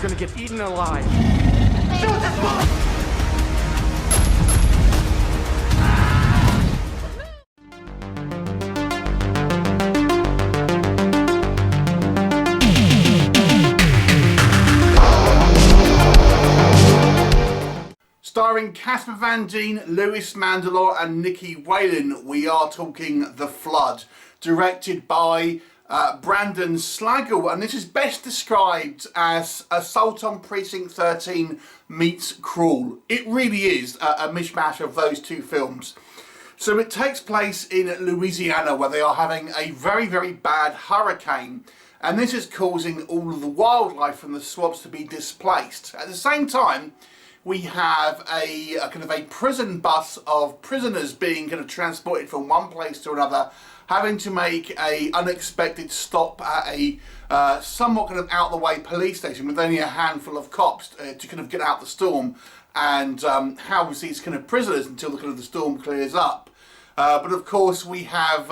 gonna get eaten alive. Starring Casper Van Dien, Louis Mandylor and Nicky Whalen, we are talking The Flood, directed by Brandon Slagle, and this is best described as Assault on Precinct 13 meets Crawl. It really is a mishmash of those two films. So it takes place in Louisiana, where they are having a very, very bad hurricane, and this is causing all of the wildlife from the swamps to be displaced. At the same time, we have a kind of a prison bus of prisoners being kind of transported from one place to another, having to make a unexpected stop at a somewhat kind of out of the way police station with only a handful of cops to kind of get out the storm and house these kind of prisoners until the kind of the storm clears up. But of course we have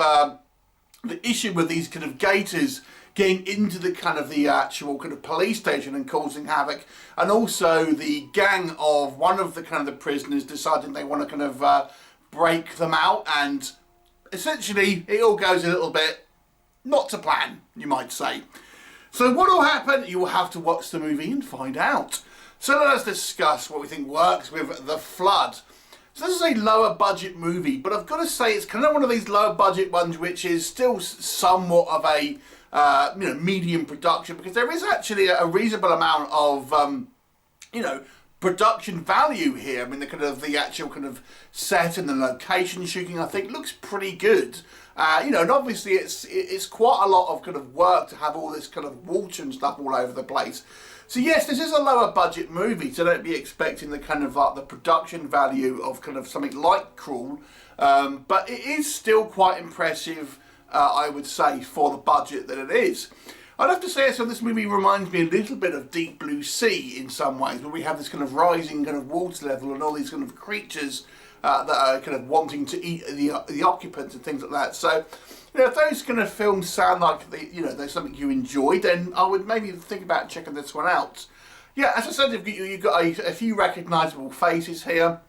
the issue with these kind of gators getting into the kind of the actual kind of police station and causing havoc, and also the gang of one of the kind of the prisoners deciding they want to kind of break them out, and essentially it all goes a little bit not to plan, you might say. So what will happen? You will have to watch the movie and find out. So let us discuss what we think works with The Flood. So this is a lower budget movie, but I've got to say it's kind of one of these lower budget ones which is still somewhat of a medium production, because there is actually a reasonable amount of production value here. I mean, the actual kind of set and the location shooting, I think, looks pretty good. And obviously it's quite a lot of kind of work to have all this kind of water and stuff all over the place. So yes, this is a lower budget movie, so don't be expecting the kind of the production value of kind of something like Crawl, but it is still quite impressive, I would say, for the budget that it is. I'd have to say, so this movie reminds me a little bit of Deep Blue Sea in some ways, where we have this kind of rising kind of water level and all these kind of creatures that are kind of wanting to eat the occupants and things like that. So, if those kind of films sound like there's something you enjoy, then I would maybe think about checking this one out. Yeah, as I said, you've got a few recognisable faces here.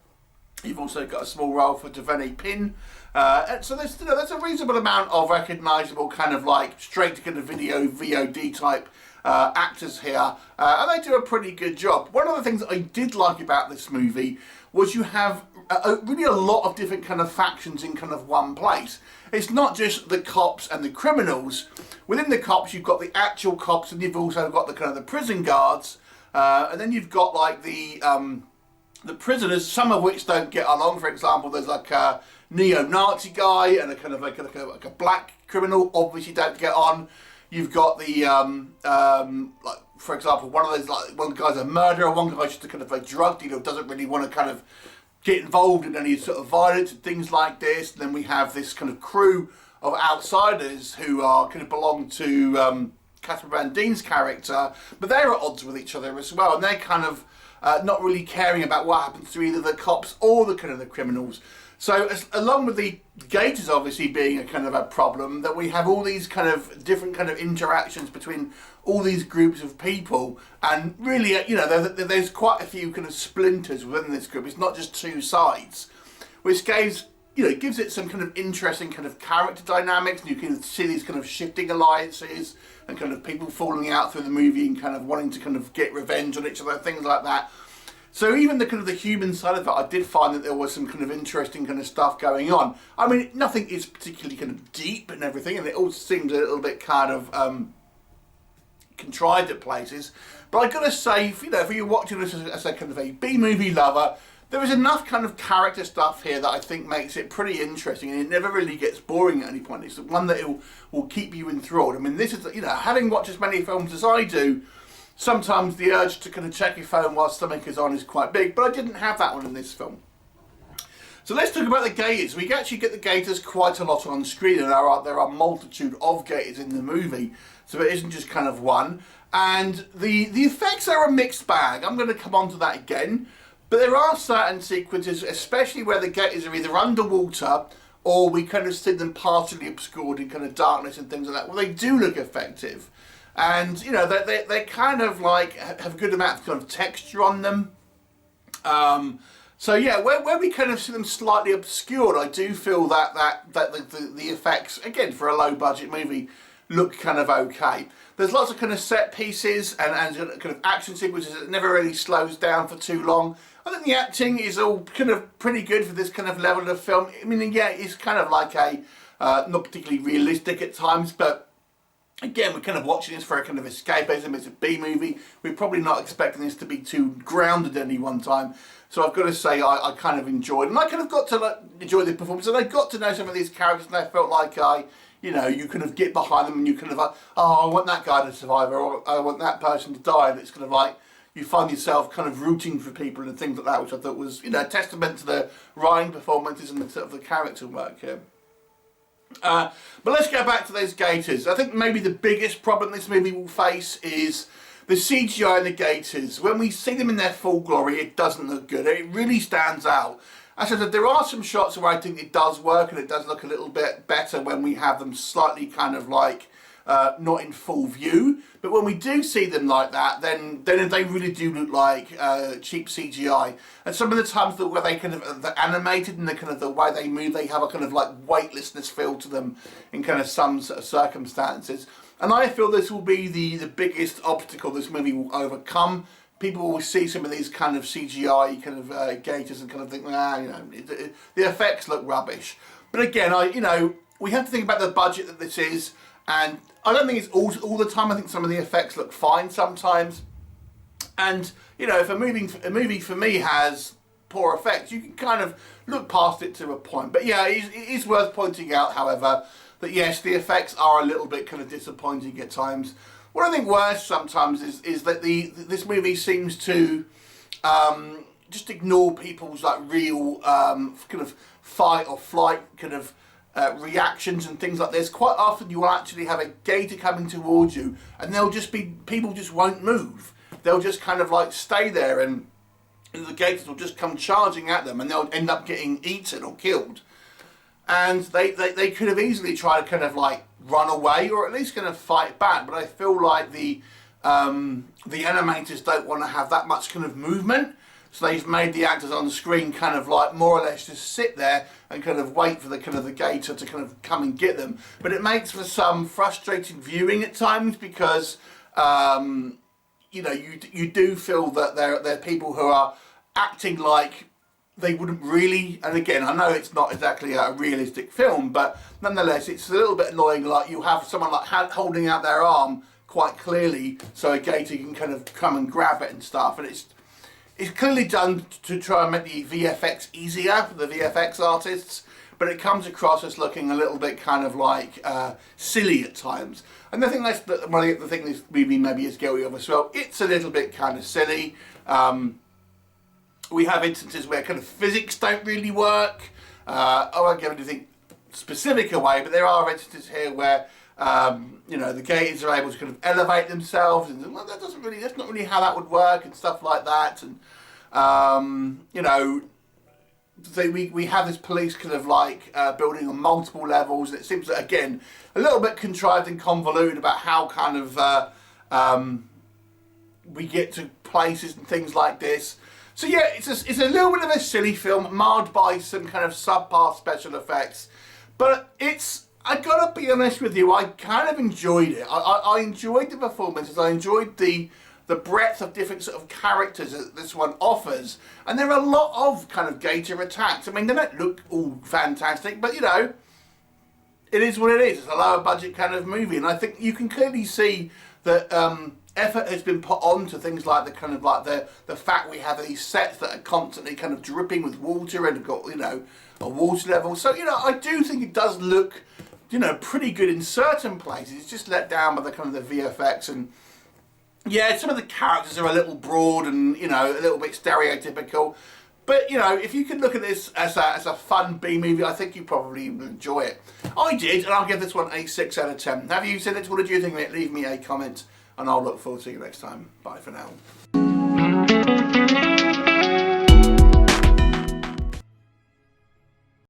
You've also got a small role for Deveni Pin. And so there's a reasonable amount of recognisable kind of like straight to kind of video VOD type actors here, and they do a pretty good job. One of the things that I did like about this movie was you have really a lot of different kind of factions in kind of one place. It's not just the cops and the criminals. Within the cops, you've got the actual cops, and you've also got the kind of the prison guards, and then you've got like the prisoners, some of which don't get along. For example, there's like a neo-Nazi guy and a kind of like a black criminal, obviously don't get on. You've got the like, for example, one of the guy's a murderer, one guy's just a kind of a drug dealer who doesn't really want to kind of get involved in any sort of violence and things like this. And then we have this kind of crew of outsiders who are kind of belong to Casper Van Dien's character, but they're at odds with each other as well, and they're kind of not really caring about what happens to either the cops or the kind of the criminals. So along with the gators obviously being a kind of a problem, that we have all these kind of different kind of interactions between all these groups of people, and really there's quite a few kind of splinters within this group. It's not just two sides, which gives it some kind of interesting kind of character dynamics, and you can see these kind of shifting alliances and kind of people falling out through the movie and kind of wanting to kind of get revenge on each other, things like that. So even the kind of the human side of it, I did find that there was some kind of interesting kind of stuff going on. I mean, nothing is particularly kind of deep and everything, and it all seems a little bit kind of contrived at places. But I gotta say, if you're watching this as a kind of a B-movie lover, there is enough kind of character stuff here that I think makes it pretty interesting, and it never really gets boring at any point. It's the one that will keep you enthralled. I mean, this is, having watched as many films as I do, sometimes the urge to kind of check your phone while something is on is quite big, but I didn't have that one in this film. So let's talk about the gators. We actually get the gators quite a lot on screen, and there are a multitude of gators in the movie, so it isn't just kind of one. And the effects are a mixed bag. I'm going to come on to that again. But there are certain sequences, especially where the gators are either underwater or we kind of see them partially obscured in kind of darkness and things like that. Well, they do look effective. and you know they kind of like have a good amount of kind of texture on them. So yeah, where we kind of see them slightly obscured, I do feel that the effects, again for a low budget movie, look kind of okay. There's lots of kind of set pieces and kind of action sequences that never really slows down for too long. I think the acting is all kind of pretty good for this kind of level of film. I mean, yeah, it's kind of like a not particularly realistic at times, but again, we're kind of watching this for a kind of escapism. It's a B movie. We're probably not expecting this to be too grounded at any one time. So I've got to say I kind of enjoyed, and I kind of got to like, enjoy the performance, and I got to know some of these characters, and I felt like you know, you kind of get behind them, and you kind of like, oh, I want that guy to survive, or I want that person to die, and it's kind of like, you find yourself kind of rooting for people and things like that, which I thought was, you know, a testament to the writing performances and the sort of the character work here. But let's go back to those gators. I think maybe the biggest problem this movie will face is the CGI in the gators. When we see them in their full glory, it doesn't look good. It really stands out. As I said, there are some shots where I think it does work, and it does look a little bit better when we have them slightly kind of like not in full view. But when we do see them like that, then they really do look like cheap CGI. And some of the times where they kind of they're animated and the kind of the way they move, they have a kind of like weightlessness feel to them in kind of some sort of circumstances. And I feel this will be the biggest obstacle this movie will overcome. People will see some of these kind of CGI kind of gators and kind of think, nah, you know, the effects look rubbish. But again, you know, we have to think about the budget that this is, and I don't think it's all the time. I think some of the effects look fine sometimes. And you know, if a movie for me has poor effects, you can kind of look past it to a point. But yeah, it is worth pointing out, however, that yes, the effects are a little bit kind of disappointing at times. What I think worse sometimes is that this movie seems to just ignore people's like real kind of fight or flight kind of reactions and things like this. Quite often you will actually have a gator coming towards you, and they'll just be, people just won't move. They'll just kind of like stay there, and the gators will just come charging at them, and they'll end up getting eaten or killed. And they could have easily tried to kind of like run away, or at least kind of fight back, but I feel like the animators don't want to have that much kind of movement, so they've made the actors on the screen kind of like more or less just sit there and kind of wait for the kind of the gator to kind of come and get them. But it makes for some frustrating viewing at times, because you know, you do feel that they're people who are acting like they wouldn't really, and again, I know it's not exactly a realistic film, but nonetheless, it's a little bit annoying. Like you have someone like holding out their arm quite clearly, so a gator can kind of come and grab it and stuff. And it's clearly done to try and make the VFX easier for the VFX artists, but it comes across as looking a little bit kind of like silly at times. And I think that's the thing this movie maybe is guilty of as well. It's a little bit kind of silly. We have instances where kind of physics don't really work. I won't give anything specific away, but there are instances here where you know, the gators are able to kind of elevate themselves, and well, that's not really how that would work, and stuff like that. And you know, so we have this police kind of like building on multiple levels, and it seems that, again, a little bit contrived and convoluted about how kind of we get to places and things like this. So yeah, it's a little bit of a silly film, marred by some kind of subpar special effects. But I gotta be honest with you, I kind of enjoyed it. I enjoyed the performances, I enjoyed the breadth of different sort of characters that this one offers. And there are a lot of kind of gator attacks. I mean, they don't look all fantastic, but you know, it is what it is. It's a lower budget kind of movie. And I think you can clearly see that effort has been put on to things like the kind of like the fact we have these sets that are constantly kind of dripping with water and have got, you know, a water level. So, you know, I do think it does look, you know, pretty good in certain places. It's just let down by the kind of the VFX, and yeah, some of the characters are a little broad and, you know, a little bit stereotypical. But, you know, if you could look at this as a fun B movie, I think you probably would enjoy it. I did, and I'll give this one a 6 out of 10. Have you seen it? What did you think of it? Leave me a comment, and I'll look forward to you next time. Bye for now.